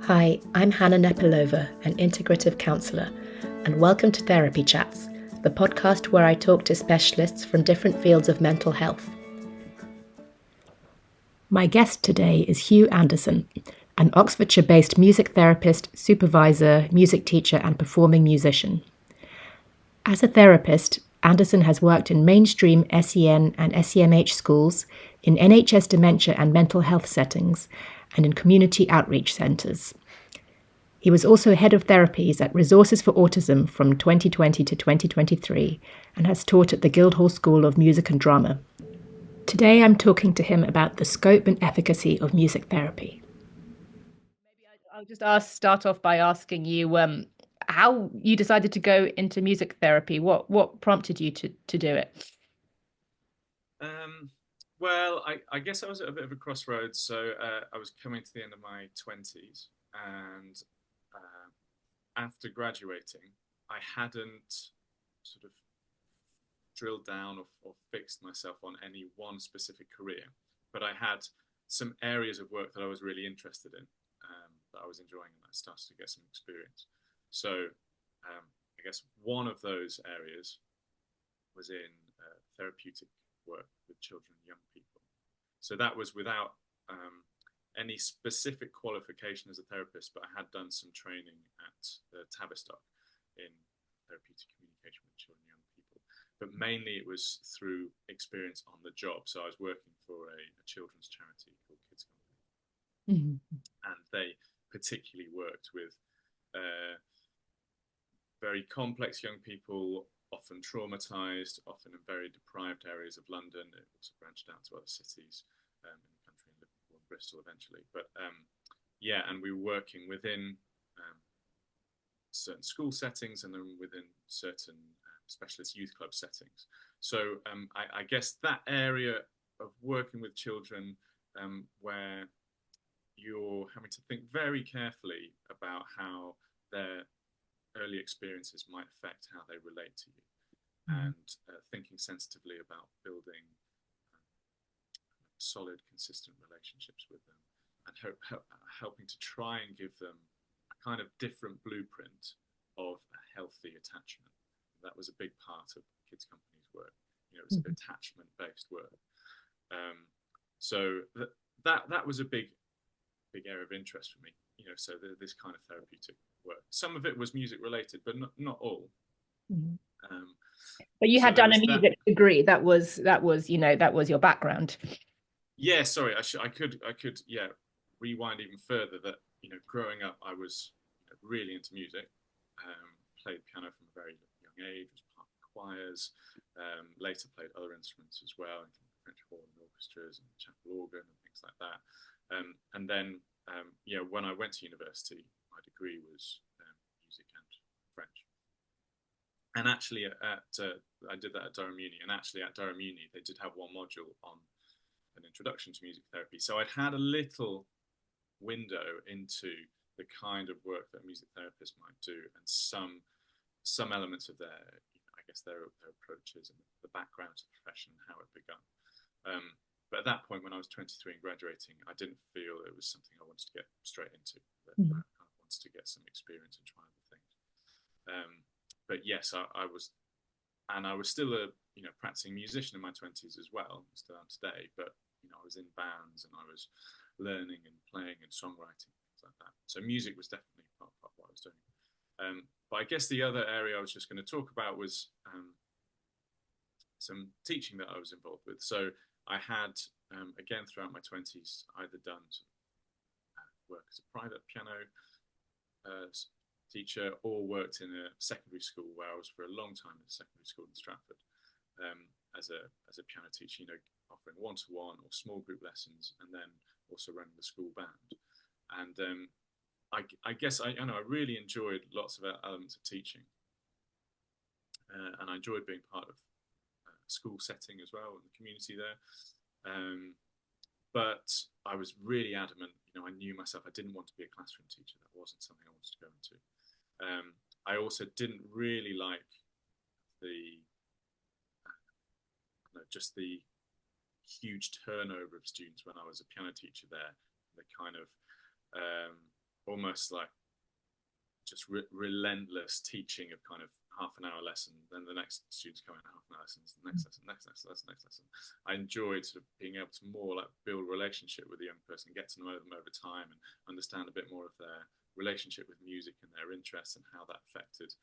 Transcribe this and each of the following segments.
Hi, I'm Hannah Nepilova, an integrative counsellor, and welcome to Therapy Chats, the podcast where I talk to specialists from different fields of mental health. My guest today is Hugh Anderson, an Oxfordshire-based music therapist, supervisor, music teacher, and performing musician. As a therapist, Anderson has worked in mainstream SEN and SEMH schools, in NHS dementia and mental health settings, and in community outreach centres. He was also head of therapies at Resources for Autism from 2020 to 2023 and has taught at the Guildhall School of Music and Drama. Today I'm talking to him about the scope and efficacy of music therapy. Maybe I'll just start off by asking you how you decided to go into music therapy. What prompted you to do it? Well, I guess I was at a bit of a crossroads. So I was coming to the end of my 20s, and after graduating, I hadn't sort of drilled down or fixed myself on any one specific career, but I had some areas of work that I was really interested in, that I was enjoying, and I started to get some experience. So I guess one of those areas was in therapeutic work with children and young people. So that was without any specific qualification as a therapist, but I had done some training at Tavistock in therapeutic communication with children and young people. But mainly it was through experience on the job. So I was working for a children's charity called Kids Company. Mm-hmm. And they particularly worked with very complex young people, often traumatized, often in very deprived areas of London. It also branched out to other cities in the country, in Liverpool and Bristol eventually. But and we were working within certain school settings and then within certain specialist youth club settings. So I guess that area of working with children where you're having to think very carefully about how their early experiences might affect how they relate to you, and thinking sensitively about building solid, consistent relationships with them, and helping to try and give them a kind of different blueprint of a healthy attachment. That was a big part of Kids Company's work. It was attachment-based work. So that was a big area of interest for me. So this kind of therapeutic work. Some of it was music related, but not all. Mm-hmm. But you had done a music degree. That was your background. Yeah, sorry, I could rewind even further. That growing up, I was really into music. Played piano from a very young age. Was part of choirs. Later played other instruments as well, including French horn and orchestras and chapel organ and things like that. And then when I went to university, my degree was music and French. And actually, I did that at Durham Uni. And actually, at Durham Uni, they did have one module on an introduction to music therapy. So I'd had a little window into the kind of work that a music therapist might do, and some elements of their approaches and the background to the profession and how it began. But at that point, when I was 23 and graduating, I didn't feel it was something I wanted to get straight into. I wanted to get some experience and try other things. But yes, I was still a practicing musician in my 20s as well, still am today. But I was in bands and I was learning and playing and songwriting, things like that. So music was definitely part of what I was doing. But I guess the other area I was just going to talk about was some teaching that I was involved with. So I had, again, throughout my 20s, either done work as a private piano teacher or worked in a secondary school where I was for a long time at a secondary school in Stratford as a piano teacher, offering one-to-one or small group lessons, and then also running the school band. And I guess I really enjoyed lots of elements of teaching, and I enjoyed being part of school setting as well in the community there. But I was really adamant, I knew myself, I didn't want to be a classroom teacher. That wasn't something I wanted to go into. I also didn't really like just the huge turnover of students when I was a piano teacher there. The kind of almost like just relentless teaching of kind of half an hour lesson, then the next students come in half an hour lessons, next lesson, next lesson, next lesson. I enjoyed sort of being able to more like build a relationship with the young person, get to know them over time, and understand a bit more of their relationship with music and their interests and how that affected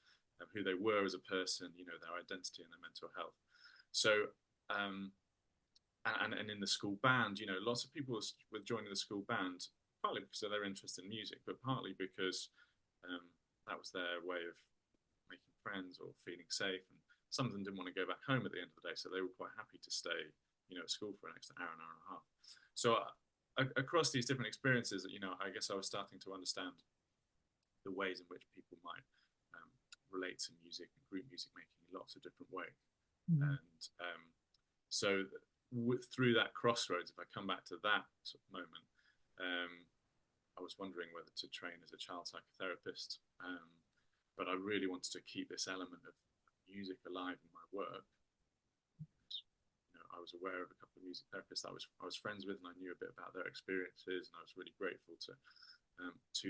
who they were as a person, you know, their identity and their mental health. So, and in the school band, you know, lots of people were joining the school band partly because of their interest in music, but partly because that was their way of making friends or feeling safe. And some of them didn't want to go back home at the end of the day, so they were quite happy to stay, you know, at school for an extra hour and a half. So across these different experiences, you know, I guess I was starting to understand the ways in which people might relate to music and group music making in lots of different ways. Mm-hmm. And so through that crossroads, if I come back to that sort of moment, I was wondering whether to train as a child psychotherapist, but I really wanted to keep this element of music alive in my work. And, you know, I was aware of a couple of music therapists I was friends with, and I knew a bit about their experiences, and I was really grateful to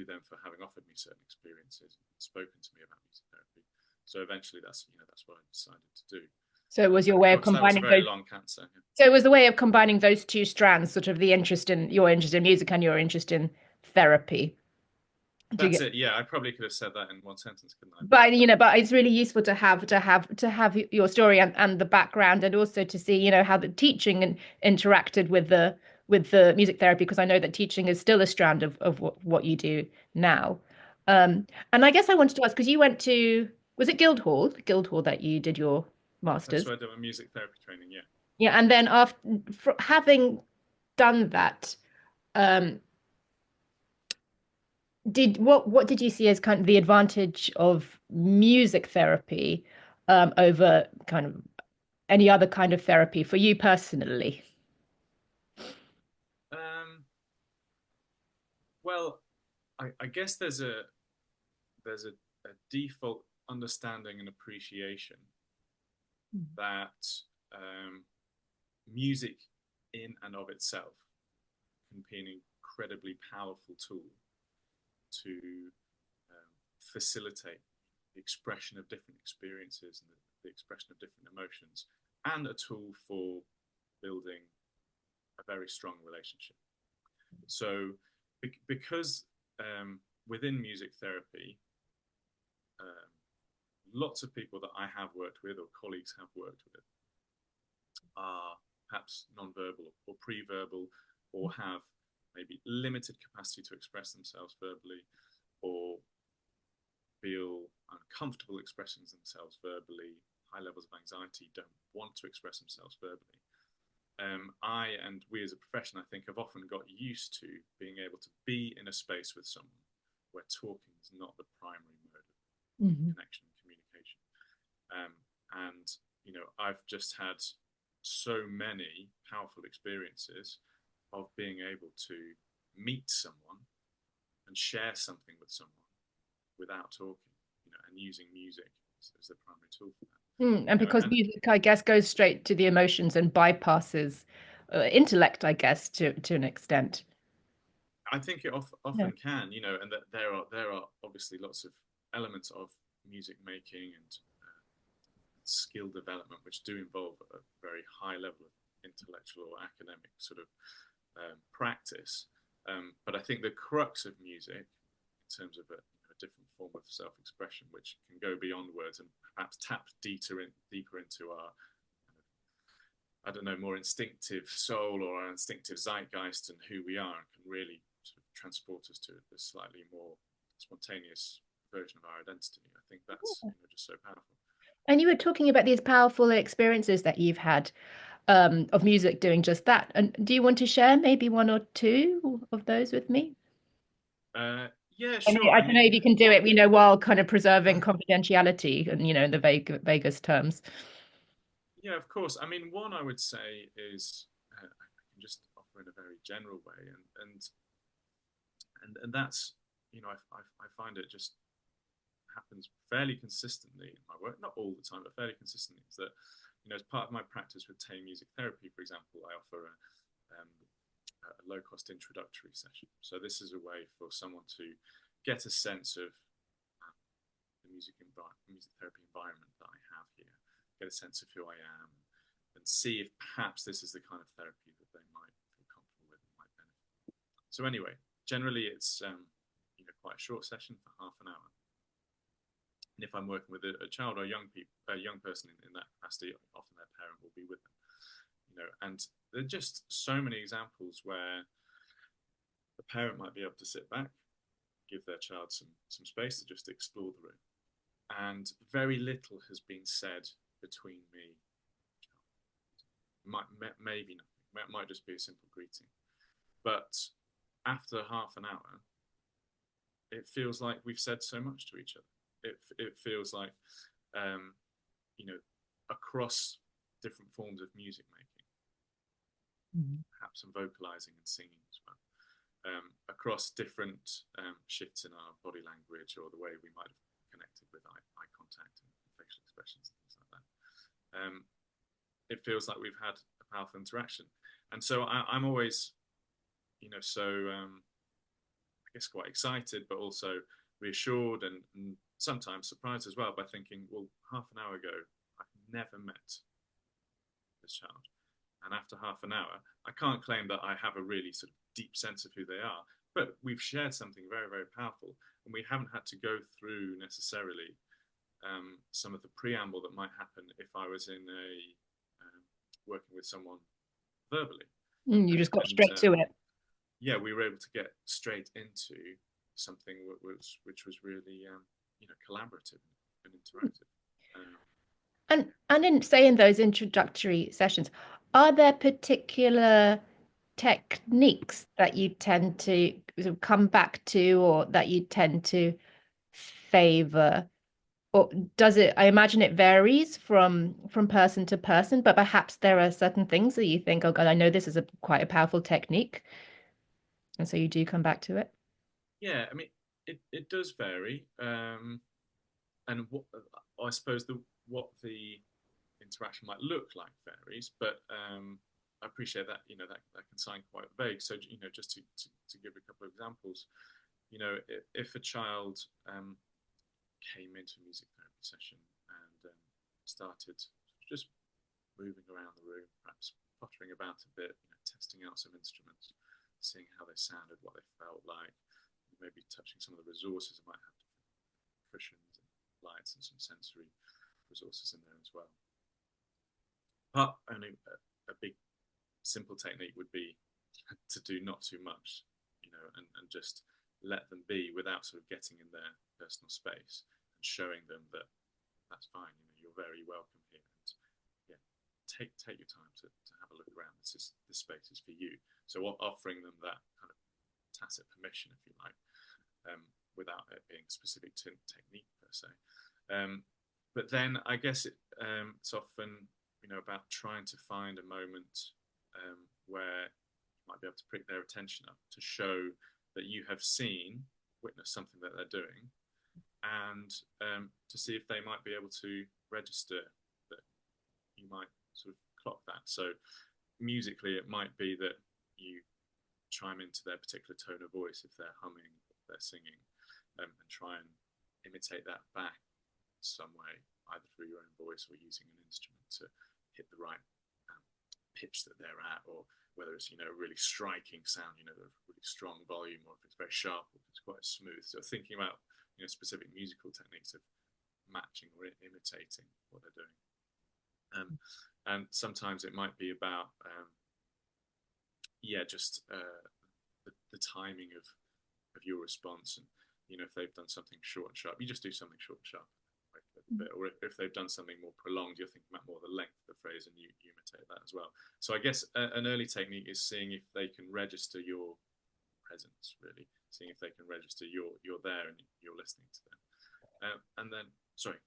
them for having offered me certain experiences and spoken to me about music therapy. So eventually, that's what I decided to do. So it was your way of combining that was a very long answer. Yeah. So it was the way of combining those two strands, sort of your interest in music and your interest in therapy. That's it. Yeah, I probably could have said that in one sentence, couldn't I? But you know, but it's really useful to have your story and the background, and also to see, you know, how the teaching interacted with the music therapy, because I know that teaching is still a strand of what you do now. And I guess I wanted to ask, because you went to, was it Guildhall that you did your master's? That's where I did my music therapy training. Yeah. Yeah, and then after having done that, what did you see as kind of the advantage of music therapy over kind of any other kind of therapy for you personally? Well, I guess there's a default understanding and appreciation that music in and of itself can be an incredibly powerful tool to facilitate the expression of different experiences and the expression of different emotions, and a tool for building a very strong relationship. So because within music therapy, lots of people that I have worked with or colleagues have worked with are perhaps non-verbal or pre-verbal, or have maybe limited capacity to express themselves verbally, or feel uncomfortable expressing themselves verbally, high levels of anxiety, don't want to express themselves verbally. I and we as a profession, I think, have often got used to being able to be in a space with someone where talking is not the primary mode of connection and communication. And, you know, I've just had so many powerful experiences of being able to meet someone and share something with someone without talking, you know, and using music as the primary tool for that. And because music, I guess, goes straight to the emotions and bypasses intellect, I guess, to an extent. I think it often can, you know, and that there are obviously lots of elements of music making and skill development which do involve a very high level of intellectual or academic sort of practice. But I think the crux of music, in terms of a different form of self-expression, which can go beyond words and perhaps tap deeper into our, I don't know, more instinctive soul or our instinctive zeitgeist and who we are, and can really sort of transport us to a slightly more spontaneous version of our identity. I think that's just so powerful. And you were talking about these powerful experiences that you've had of music doing just that. And do you want to share maybe one or two of those with me? Yeah, sure. I don't know if you can do it, you know, while kind of preserving confidentiality and, you know, in the vaguest terms. Yeah, of course. I mean, one I would say is I can just offer in a very general way, and that's, you know, I find it just happens fairly consistently in my work, not all the time, but fairly consistently. Is that, you know, as part of my practice with Tay Music Therapy, for example, I offer a low-cost introductory session. So this is a way for someone to get a sense of the music therapy environment that I have here, get a sense of who I am, and see if perhaps this is the kind of therapy that they might feel comfortable with and might benefit. So anyway, generally it's quite a short session for half an hour. And if I'm working with a child or a young person in that capacity, often their parent will be with them. And there are just so many examples where the parent might be able to sit back, give their child some space to just explore the room, and very little has been said between me and child. Maybe nothing. It might just be a simple greeting, but after half an hour, it feels like we've said so much to each other. It feels like across different forms of music making, perhaps some vocalizing and singing as well, across different shifts in our body language or the way we might have connected with eye contact and facial expressions and things like that. It feels like we've had a powerful interaction, and so I'm always, I guess quite excited, but also reassured and sometimes surprised as well by thinking, well, half an hour ago, I've never met this child. And after half an hour, I can't claim that I have a really sort of deep sense of who they are, but we've shared something very, very powerful. And we haven't had to go through necessarily some of the preamble that might happen if I was in working with someone verbally. You just got straight to it. Yeah, we were able to get straight into something which was really collaborative and interactive. And in saying those introductory sessions, are there particular techniques that you tend to sort of come back to or that you tend to favor? Or does it, I imagine it varies from person to person, but perhaps there are certain things that you think, oh God, I know this is quite a powerful technique. And so you do come back to it. Yeah, I mean, it does vary. And I suppose what the interaction might look like varies, but I appreciate that that can sound quite vague. So just to give a couple of examples, if a child came into a music therapy session and started just moving around the room, perhaps pottering about a bit, testing out some instruments, seeing how they sounded, what they felt like, maybe touching some of the resources. I might have cushions and lights and some sensory resources in there as well. But only a big simple technique would be to do not too much, and just let them be without sort of getting in their personal space and showing them that that's fine. You're very welcome here. And yeah, take your time to have a look around. This space is for you. So offering them that kind of tacit permission, if you like, without it being specific to technique per se. But then I guess it's often about trying to find a moment where you might be able to prick their attention up to show that you have witnessed something that they're doing, and to see if they might be able to register that you might sort of clock that. So musically, it might be that you chime into their particular tone of voice if they're humming, if they're singing, and try and imitate that back some way, either through your own voice or using an instrument to hit the right pitch that they're at, or whether it's a really striking sound, a really strong volume, or if it's very sharp, or if it's quite smooth. So thinking about specific musical techniques of matching or imitating what they're doing. And sometimes it might be about just the timing of your response, and if they've done something short and sharp, you just do something short and sharp. Or if they've done something more prolonged, you're thinking about more the length of the phrase, and you imitate that as well. So I guess an early technique is seeing if they can register your presence, really, seeing if they can register you're there and you're listening to them. And then, sorry.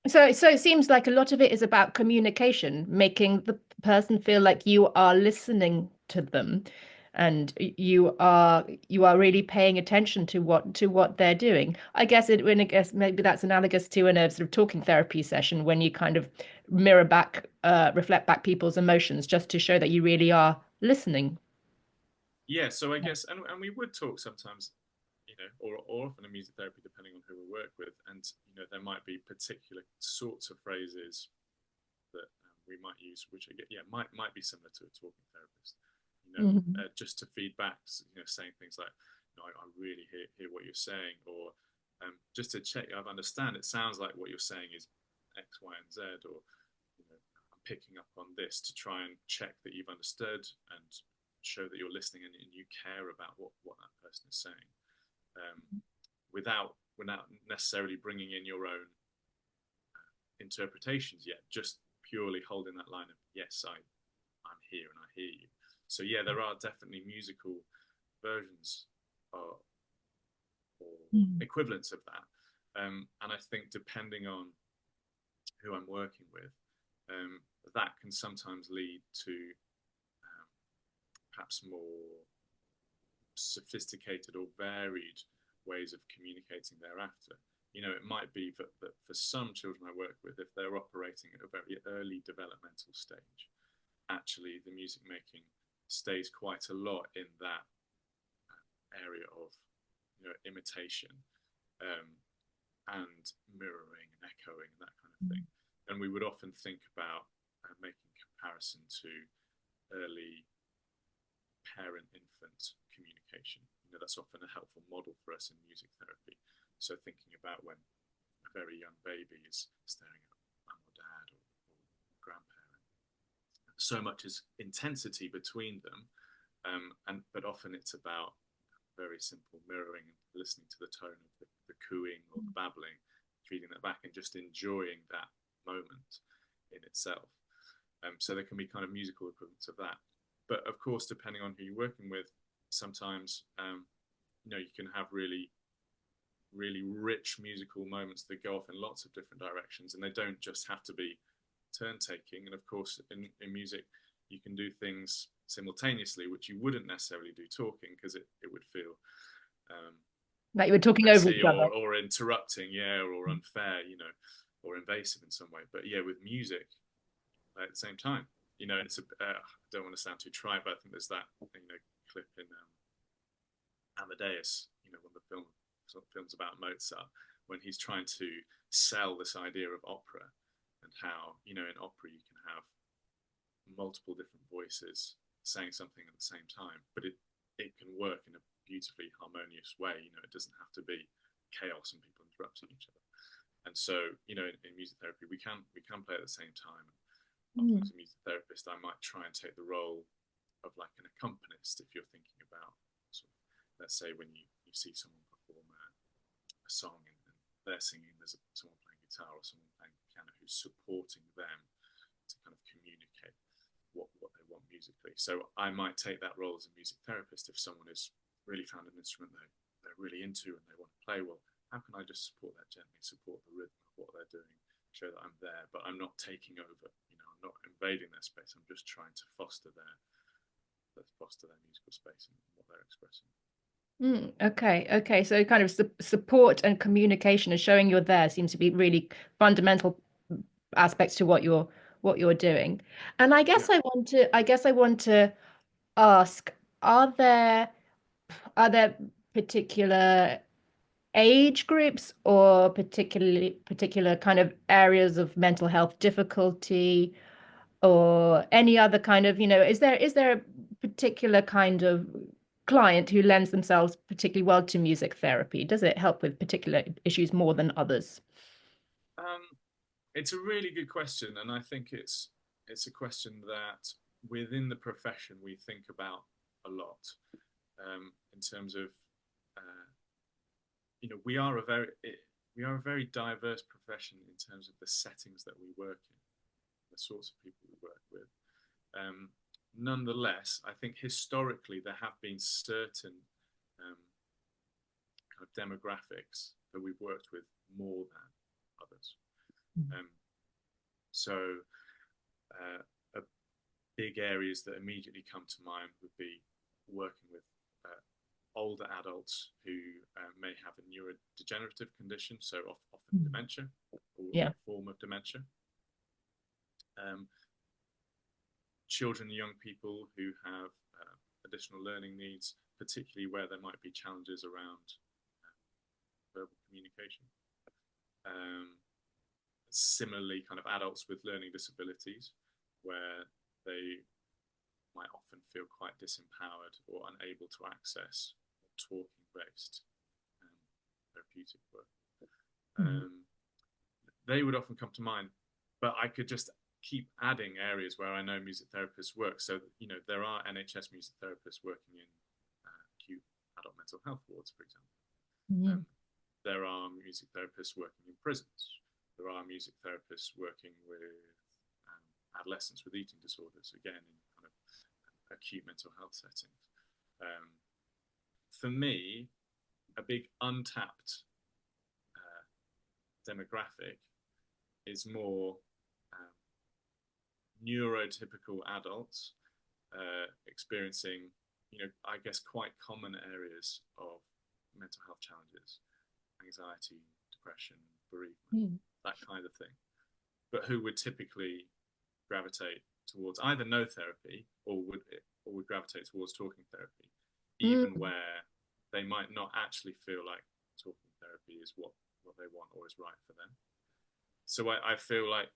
So it seems like a lot of it is about communication, making the person feel like you are listening to them, and you are really paying attention to what they're doing. I guess maybe that's analogous to in a sort of talking therapy session, when you kind of mirror back, reflect back people's emotions, just to show that you really are listening. Yeah, so I guess, and we would talk sometimes, or often in music therapy, depending on who we work with. And, there might be particular sorts of phrases that we might use, which might be similar to a talking therapist. Mm-hmm. Just to feedback, saying things like, I really hear what you're saying, or just to check, I understand. It sounds like what you're saying is X, Y, and Z, or I'm picking up on this, to try and check that you've understood and show that you're listening and you care about what that person is saying, without necessarily bringing in your own interpretations yet, just purely holding that line of, yes, I'm here and I hear you. So yeah, there are definitely musical versions or equivalents of that, and I think depending on who I'm working with, that can sometimes lead to perhaps more sophisticated or varied ways of communicating thereafter. It might be that for some children I work with, if they're operating at a very early developmental stage, actually the music making stays quite a lot in that area of imitation, and mirroring and echoing and that kind of thing. And we would often think about making comparison to early parent-infant communication. That's often a helpful model for us in music therapy. So thinking about when a very young baby is staring at mum or dad or grandparent, so much is intensity between them, but often it's about very simple mirroring, listening to the tone of the cooing or the babbling, feeding that back, and just enjoying that moment in itself. So there can be kind of musical equivalents of that. But of course, depending on who you're working with, sometimes you can have really rich musical moments that go off in lots of different directions, and they don't just have to be turn taking. And of course, in music, you can do things simultaneously which you wouldn't necessarily do talking, because it would feel like you were talking over messy each other, or interrupting, or unfair, or invasive in some way. But yeah, with music, at the same time, it's I don't want to sound too trite, but I think there's that clip in Amadeus, when the film's about Mozart, when he's trying to sell this idea of opera, and how in opera you can have multiple different voices saying something at the same time, but it can work in a beautifully harmonious way. It doesn't have to be chaos and people interrupting each other. And so, in music therapy, we can play at the same time. Often as a music therapist, I might try and take the role of like an accompanist, if you're thinking about let's say when you see someone perform a song and they're singing, there's someone playing guitar or someone playing piano who's supporting them to kind of communicate what they want musically. So I might take that role as a music therapist. If someone has really found an instrument they're really into and they want to play, well, how can I just support that gently, support the rhythm of what they're doing, show that I'm there, but I'm not taking over, I'm not invading their space. I'm just trying to foster their musical space and what they're expressing. Okay. So kind of support and communication and showing you're there seems to be really fundamental aspects to what you're doing. And I guess Yeah. I want to ask, are there are there particular age groups or particular kind of areas of mental health difficulty or any other kind of, is there a particular kind of client who lends themselves particularly well to music therapy? Does it help with particular issues more than others? Um, it's a really good question, and I think it's a question that within the profession we think about a lot, in terms of we are a very diverse profession in terms of the settings that we work in, the sorts of people we work with. Nonetheless, I think historically there have been certain kind of demographics that we've worked with more than others. Um, so, big areas that immediately come to mind would be working with older adults who may have a neurodegenerative condition, so often dementia or Yeah. a form of dementia. Children and young people who have additional learning needs, particularly where there might be challenges around communication. Similarly, kind of adults with learning disabilities, where they might often feel quite disempowered or unable to access talking-based therapeutic work. They would often come to mind, but I could just keep adding areas where I know music therapists work. So, there are NHS music therapists working in acute adult mental health wards, for example. There are music therapists working in prisons. There are music therapists working with adolescents with eating disorders, again, in kind of acute mental health settings. For me, a big untapped demographic is more neurotypical adults experiencing, I guess, quite common areas of mental health challenges, anxiety, depression, bereavement, that kind of thing, but who would typically gravitate towards either no therapy or would gravitate towards talking therapy, even where they might not actually feel like talking therapy is what they want or is right for them. So I feel like,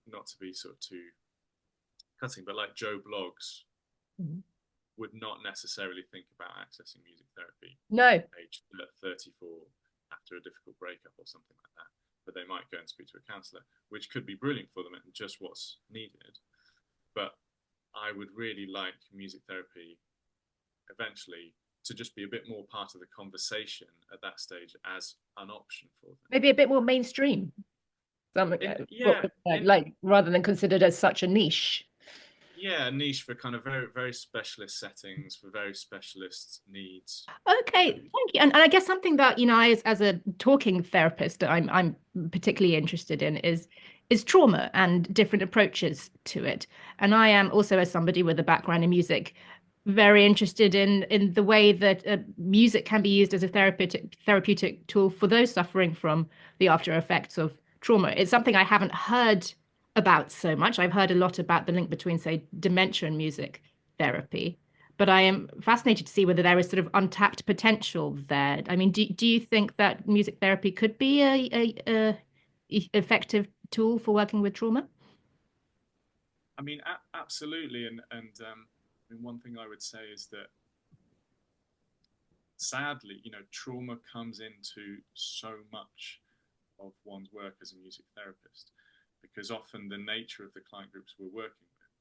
not to be sort of too cutting, but like Joe Bloggs would not necessarily think about accessing music therapy at age 34 after a difficult breakup or something like that. But they might go and speak to a counsellor, which could be brilliant for them and just what's needed. But I would really like music therapy eventually to just be a bit more part of the conversation at that stage as an option for them. Maybe a bit more mainstream. Like rather than considered as such a niche. Yeah, a niche for kind of very, very specialist settings, for very specialist needs. Okay, thank you. And I guess something that, as a talking therapist, I'm particularly interested in is trauma and different approaches to it. And I am also, as somebody with a background in music, very interested in the way that music can be used as a therapeutic tool for those suffering from the after effects of trauma. It's something I haven't heard about so much. I've heard a lot about the link between, say, dementia and music therapy, but I am fascinated to see whether there is sort of untapped potential there. I mean, do you think that music therapy could be a effective tool for working with trauma? I mean, absolutely. And I mean, one thing I would say is that sadly, trauma comes into so much of one's work as a music therapist, because often the nature of the client groups we're working with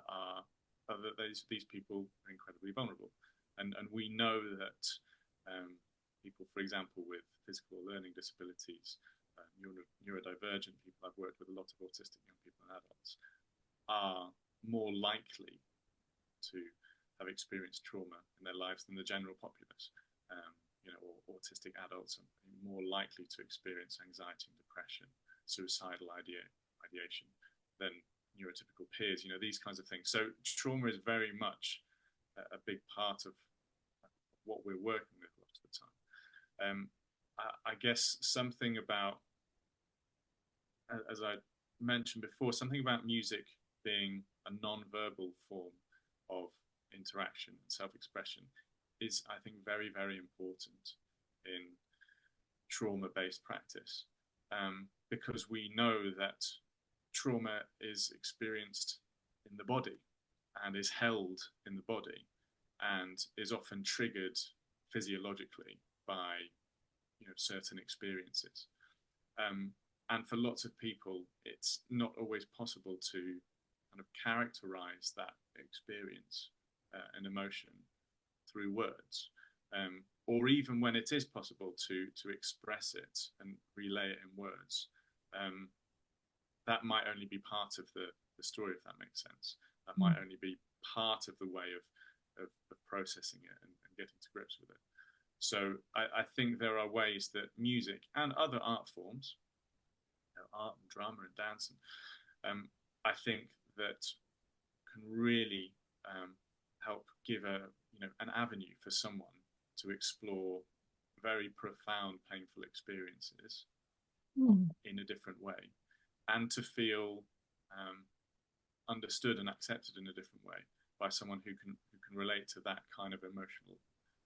are that these people are incredibly vulnerable. And we know that people, for example, with physical learning disabilities, neurodivergent people, I've worked with a lot of autistic young people and adults, are more likely to have experienced trauma in their lives than the general populace. Or autistic adults are more likely to experience anxiety and depression, suicidal ideation than neurotypical peers, these kinds of things. So trauma is very much a big part of what we're working with a lot of the time. I guess something about, as I mentioned before, something about music being a non-verbal form of interaction and self-expression is, I think, very, very important in trauma-based practice, because we know that trauma is experienced in the body and is held in the body and is often triggered physiologically by certain experiences. And for lots of people, it's not always possible to kind of characterize that experience and emotion through words, or even when it is possible to express it and relay it in words, that might only be part of the story, if that makes sense. That might only be part of the way of processing it and getting to grips with it. So I think there are ways that music and other art forms, art and drama and dance, and I think that can really help give an avenue for someone to explore very profound, painful experiences in a different way, and to feel understood and accepted in a different way by someone who can relate to that kind of emotional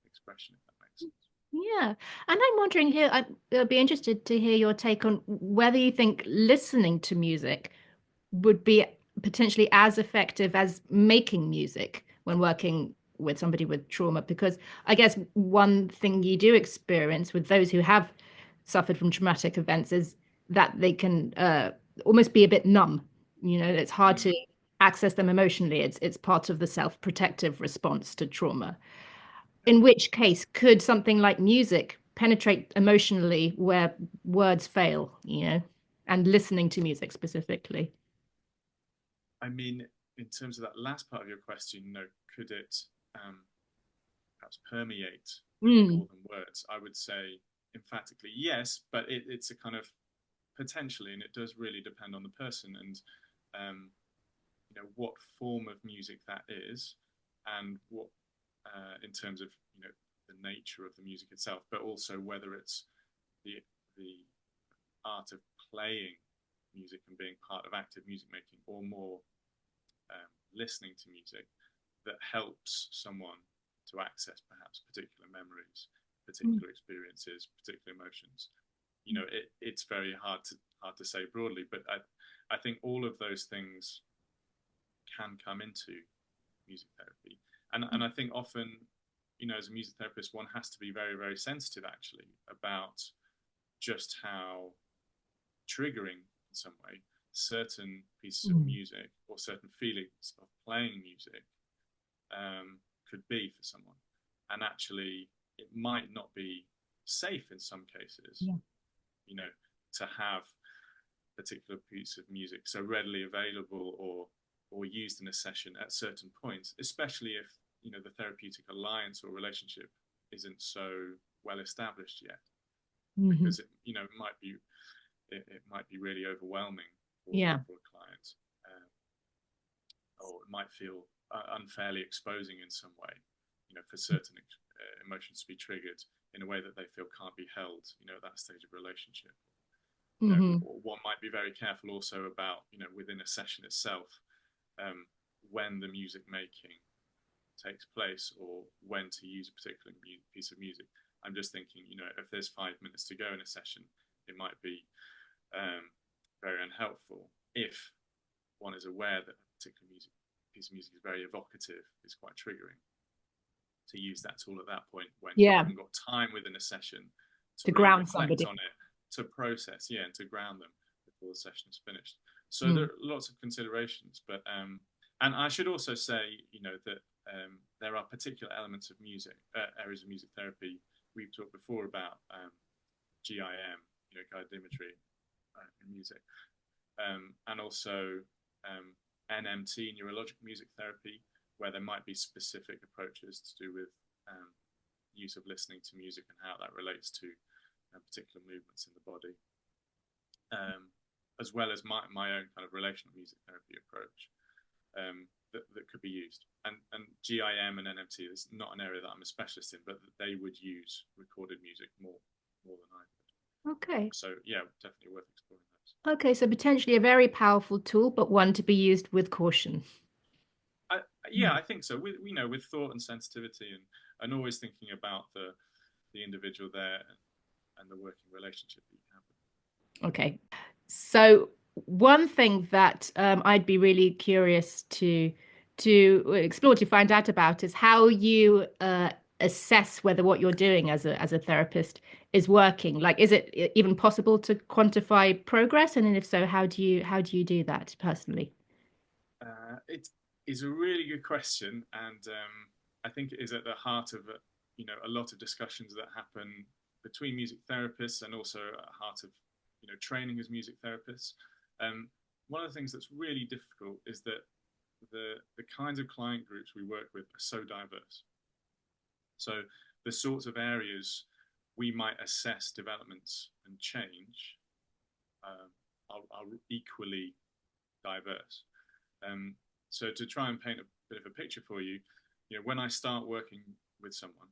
expression, if that makes sense. Yeah. And I'm wondering here, I'd be interested to hear your take on whether you think listening to music would be potentially as effective as making music when working with somebody with trauma. Because I guess one thing you do experience with those who have suffered from traumatic events is that they can almost be a bit numb. You know, it's hard to Mm. access them emotionally. It's part of the self-protective response to trauma. Yeah. In which case, could something like music penetrate emotionally where words fail, you know, and listening to music specifically? I mean, in terms of that last part of your question, could it um, perhaps permeate more Mm. than words? I would say emphatically yes, but it's a kind of potentially, and it does really depend on the person and um, what form of music that is, and what in terms of the nature of the music itself, but also whether it's the art of playing music and being part of active music making, or more listening to music that helps someone to access perhaps particular memories, Mm. particular experiences, particular emotions. It's very hard to say broadly, but I think all of those things can come into music therapy, and I think often, as a music therapist, one has to be very very sensitive actually about just how triggering in some way certain pieces of Mm. music or certain feelings of playing music could be for someone. And actually, it might not be safe in some cases, Yeah. you know, to have a particular piece of music so readily available or used in a session at certain points, especially if the therapeutic alliance or relationship isn't so well established yet, Hmm. because it might be really overwhelming Yeah. for a client, um, or it might feel unfairly exposing in some way, for certain emotions to be triggered in a way that they feel can't be held, at that stage of relationship. Hmm. One might be very careful also about, within a session itself, um, when the music making takes place or when to use a particular piece of music. I'm just thinking, if there's 5 minutes to go in a session, it might be very unhelpful if one is aware that a particular piece of music is very evocative, is quite triggering, to use that tool at that point when you Yeah. haven't got time within a session to To really ground reflect somebody. on it, to process, yeah, and to ground them before the session is finished. So there Mm. are lots of considerations, but and I should also say, that there are particular elements of music, areas of music therapy. We've talked before about GIM, guided imagery in music, and also NMT, neurologic music therapy, where there might be specific approaches to do with use of listening to music and how that relates to particular movements in the body, as well as my own kind of relational music therapy approach that could be used. And GIM and NMT is not an area that I'm a specialist in, but they would use recorded music more than I would. Okay. So yeah, definitely worth exploring those. Okay, so potentially a very powerful tool, but one to be used with caution. I, yeah, I think so. With thought and sensitivity, and always thinking about the individual there and the working relationship that you have with Okay. So one thing that I'd be really curious to explore to find out about is how you assess whether what you're doing as a therapist is working. Like, is it even possible to quantify progress? And then if so, how do you do that personally? it is a really good question, and I think it is at the heart of a lot of discussions that happen between music therapists, and also at the heart of training as music therapists. Um, One of the things that's really difficult is that the kinds of client groups we work with are so diverse. So the sorts of areas we might assess developments and change are equally diverse. Um, so to try and paint a bit of a picture for you, when I start working with someone,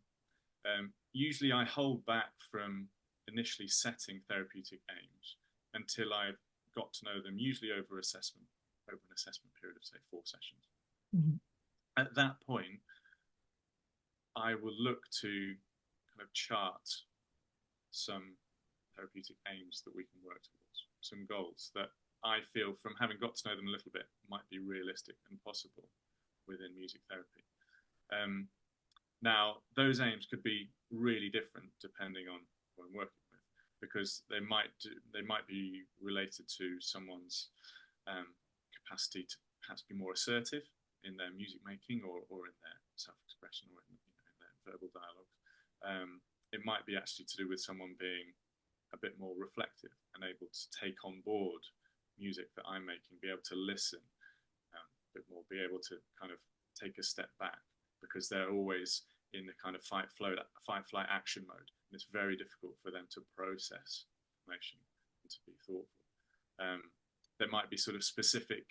usually I hold back from initially setting therapeutic aims until I've got to know them, usually over an assessment period of say 4 sessions. Mhm. At that point, I will look to kind of chart some therapeutic aims that we can work towards, some goals that I feel, from having got to know them a little bit, might be realistic and possible within music therapy. Now, those aims could be really different depending on who I'm working with, because they might be related to someone's capacity to perhaps be more assertive in their music making, or in their self-expression, or in their verbal dialogues. It might be actually to do with someone being a bit more reflective and able to take on board music that I'm making, be able to listen a bit more, be able to kind of take a step back, because they're always in the kind of fight flight action mode, and it's very difficult for them to process information and to be thoughtful. There might be sort of specific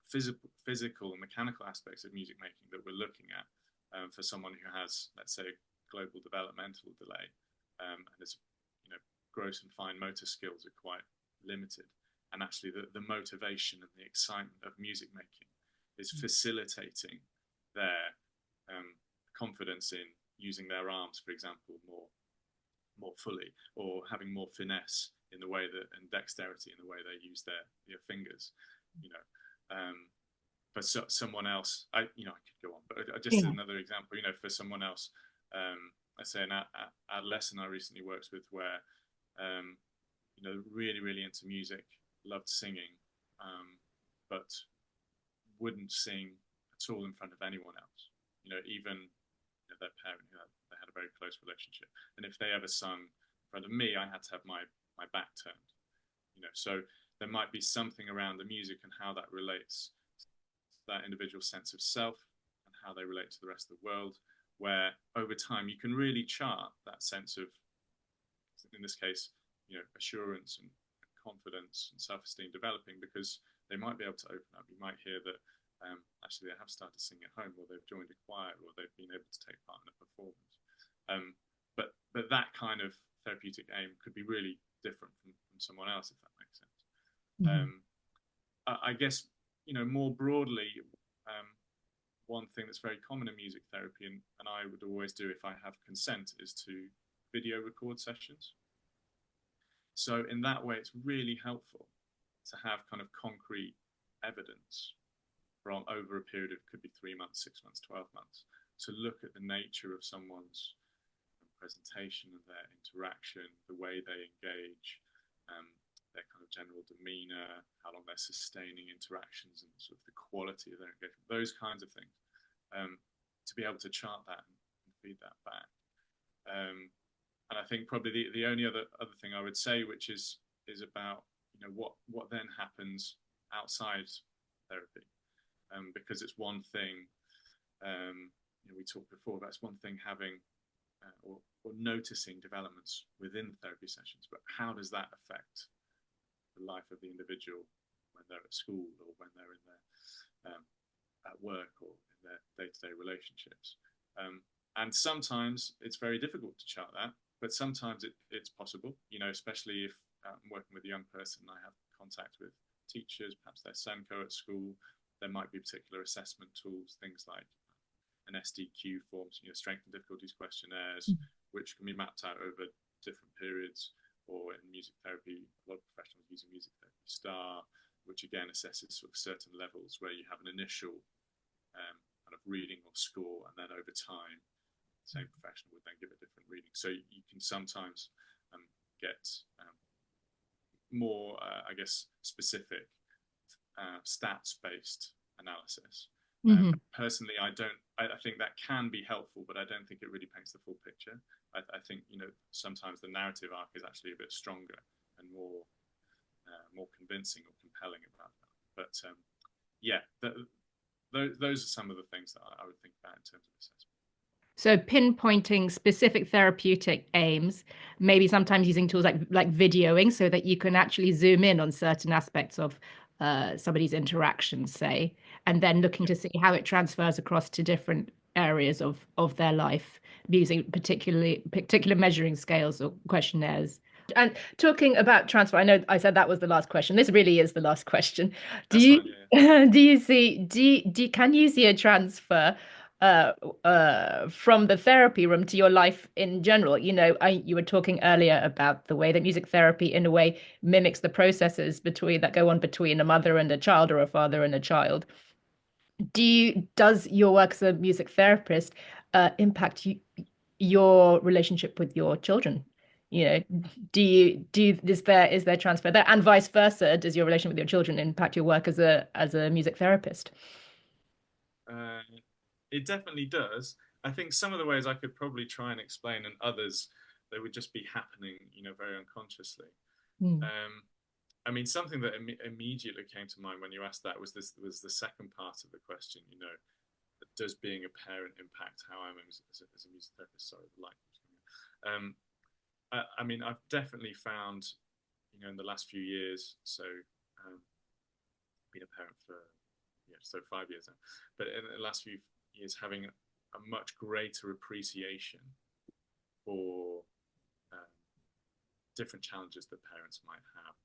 physical and mechanical aspects of music making that we're looking at for someone who has, let's say, global developmental delay, and is, gross and fine motor skills are quite limited, and actually the motivation and the excitement of music making is facilitating their confidence in using their arms, for example, more fully, or having more finesse in the way that, and dexterity in the way they use their fingers. For someone else, I could go on, but just another example, for someone else, I say an adolescent I recently worked with, where really, really into music, loved singing, but wouldn't sing at all in front of anyone else. Even their parent, they had a very close relationship, and if they ever sung in front of me, I had to have my back turned. So there might be something around the music and how that relates to that individual sense of self and how they relate to the rest of the world, where over time you can really chart that sense of, in this case, assurance and confidence and self-esteem developing, because they might be able to open up. You might hear that actually they have started singing at home, or they've joined a choir, or they've been able to take part in a performance. But that kind of therapeutic aim could be really different from someone else, if that makes sense. I guess, more broadly, one thing that's very common in music therapy, and I would always do if I have consent, is to video record sessions. So in that way, it's really helpful to have kind of concrete evidence from over a period of, could be 3 months, 6 months, 12 months, to look at the nature of someone's presentation and their interaction, the way they engage, their kind of general demeanor, how long they're sustaining interactions, and sort of the quality of their engagement, those kinds of things, to be able to chart that and feed that back. And I think probably the only other thing I would say, which is about what then happens outside therapy, because it's one thing, we talked before, that's one thing having or noticing developments within therapy sessions, but how does that affect the life of the individual when they're at school, or when they're in their at work, or in their day-to-day relationships? And sometimes it's very difficult to chart that, but sometimes it's possible, especially if I'm working with a young person, I have contact with teachers, perhaps their SENCO at school. There might be particular assessment tools, things like an SDQ forms, strength and difficulties questionnaires, which can be mapped out over different periods. Or in music therapy, a lot of professionals using music therapy STAR, which again assesses sort of certain levels where you have an initial kind of reading or score, and then over time, the same professional would then give a different reading. So you can sometimes get more, I guess, specific stats-based analysis. Personally, I think that can be helpful, but I don't think it really paints the full picture. I think sometimes the narrative arc is actually a bit stronger and more convincing or compelling about that. But those are some of the things that I would think about in terms of assessment. So pinpointing specific therapeutic aims, maybe sometimes using tools like videoing, so that you can actually zoom in on certain aspects of somebody's interactions, say, and then looking to see how it transfers across to different areas of their life, using particular measuring scales or questionnaires. And talking about transfer, I know I said that was the last question. This really is the last question. Can you see a transfer uh, from the therapy room to your life in general. You were talking earlier about the way that music therapy, in a way, mimics the processes that go on between a mother and a child or a father and a child. Does your work as a music therapist impact your relationship with your children? You know, is there transfer there, and vice versa? Does your relationship with your children impact your work as a music therapist? Uh, it definitely does. I think some of the ways I could probably try and explain, and others they would just be happening, very unconsciously. Mm. Um, I mean, something that immediately came to mind when you asked that was the second part of the question. Does being a parent impact how I'm as a music therapist? Sorry, the light. Um, I mean, I've definitely found, in the last few years. So, been a parent for so 5 years now, but in the last few years, having a much greater appreciation for um, different challenges that parents might have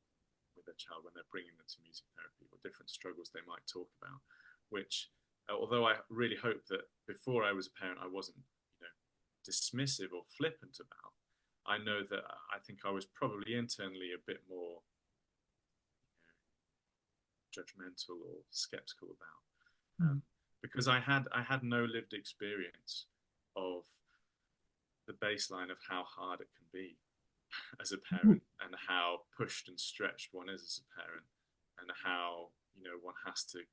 with their child when they're bringing them to music therapy, or different struggles they might talk about, which although I really hope that before I was a parent I wasn't dismissive or flippant about, I know that I think I was probably internally a bit more judgmental or skeptical about, Mm. because I had no lived experience of the baseline of how hard it can be as a parent, and how pushed and stretched one is as a parent, and how one has to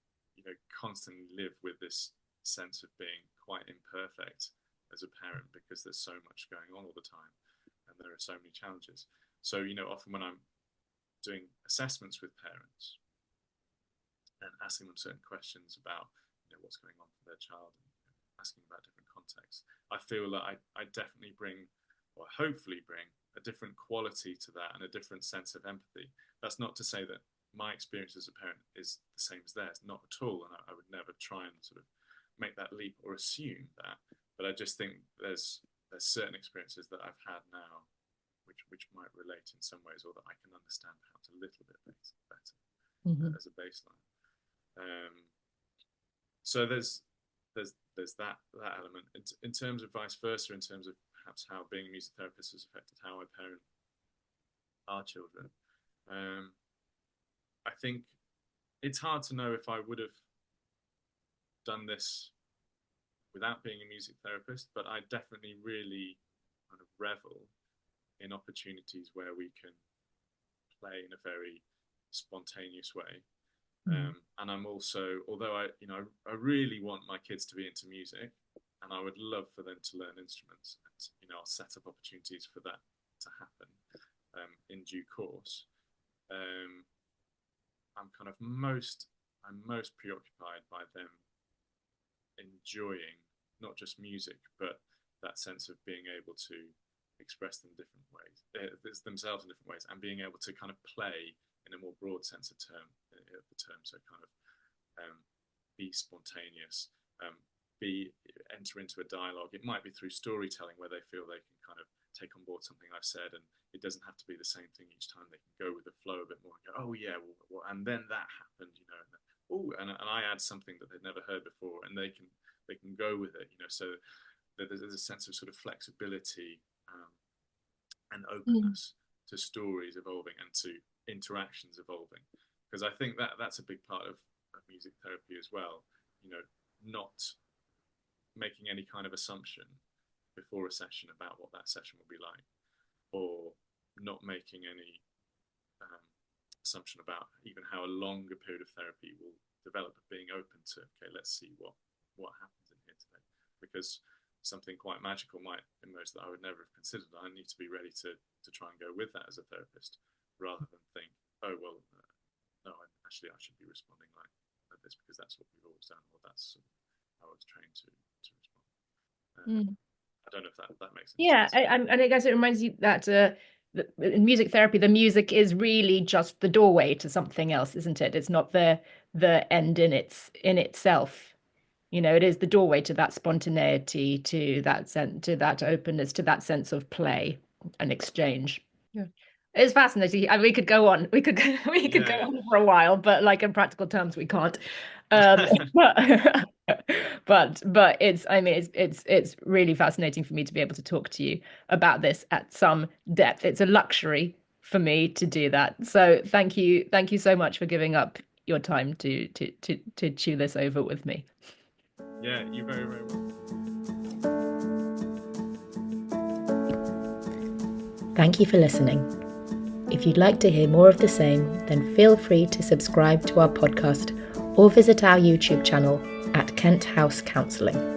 constantly live with this sense of being quite imperfect as a parent, because there's so much going on all the time and there are so many challenges. So often when I'm doing assessments with parents and asking them certain questions about what's going on for their child, and asking about different contexts, I feel that I definitely bring, or hopefully bring, a different quality to that and a different sense of empathy. That's not to say that my experience as a parent is the same as theirs, not at all, and I would never try and sort of make that leap or assume that. But I just think there's certain experiences that I've had now which might relate in some ways, or that I can understand perhaps a little bit better Mhm. as a baseline. Um, so there's that element. In terms of vice versa, in terms of perhaps how being a music therapist has affected how I parent our children. Um, I think it's hard to know if I would have done this without being a music therapist, but I definitely really kind of revel in opportunities where we can play in a very spontaneous way. Mm. And I'm also, although I really want my kids to be into music, and I would love for them to learn instruments, and I'll set up opportunities for that to happen in due course. Um, I'm most preoccupied by them enjoying not just music, but that sense of being able to express them different ways, themselves in different ways, and being able to kind of play in a more broad sense of the term. So kind of be spontaneous, enter into a dialogue. It might be through storytelling where they feel they can kind of take on board something I've said, and it doesn't have to be the same thing each time. They can go with the flow a bit more and go, oh yeah, well, and then that happened, and I add something that they'd never heard before, and they can go with it, so there's a sense of sort of flexibility, and Mm. openness to stories evolving and to interactions evolving, because I think that's a big part of music therapy as well. Not making any kind of assumption before a session about what that session will be like, or not making any um, assumption about even how a longer period of therapy will develop, being open to, okay, let's see what happens in here today, because something quite magical might emerge that I would never have considered. I need to be ready to try and go with that as a therapist, rather than think, oh well, no, actually I should be responding like this because that's what we've always done, or that's how I was trained to respond. Mm. I don't know if that makes any Yeah, sense. and I guess it reminds you that in music therapy, the music is really just the doorway to something else, isn't it? It's not the end in itself. It is the doorway to that spontaneity, to that openness, to that sense of play and exchange. Yeah. It's fascinating. We could go on. We could we could go Yeah, on for a while, but like in practical terms, we can't. But but it's, I mean, it's really fascinating for me to be able to talk to you about this at some depth. It's a luxury for me to do that. So thank you so much for giving up your time to chew this over with me. Yeah, you're very, very welcome. Thank you for listening. If you'd like to hear more of the same, then feel free to subscribe to our podcast or visit our YouTube channel at Kent House Counselling.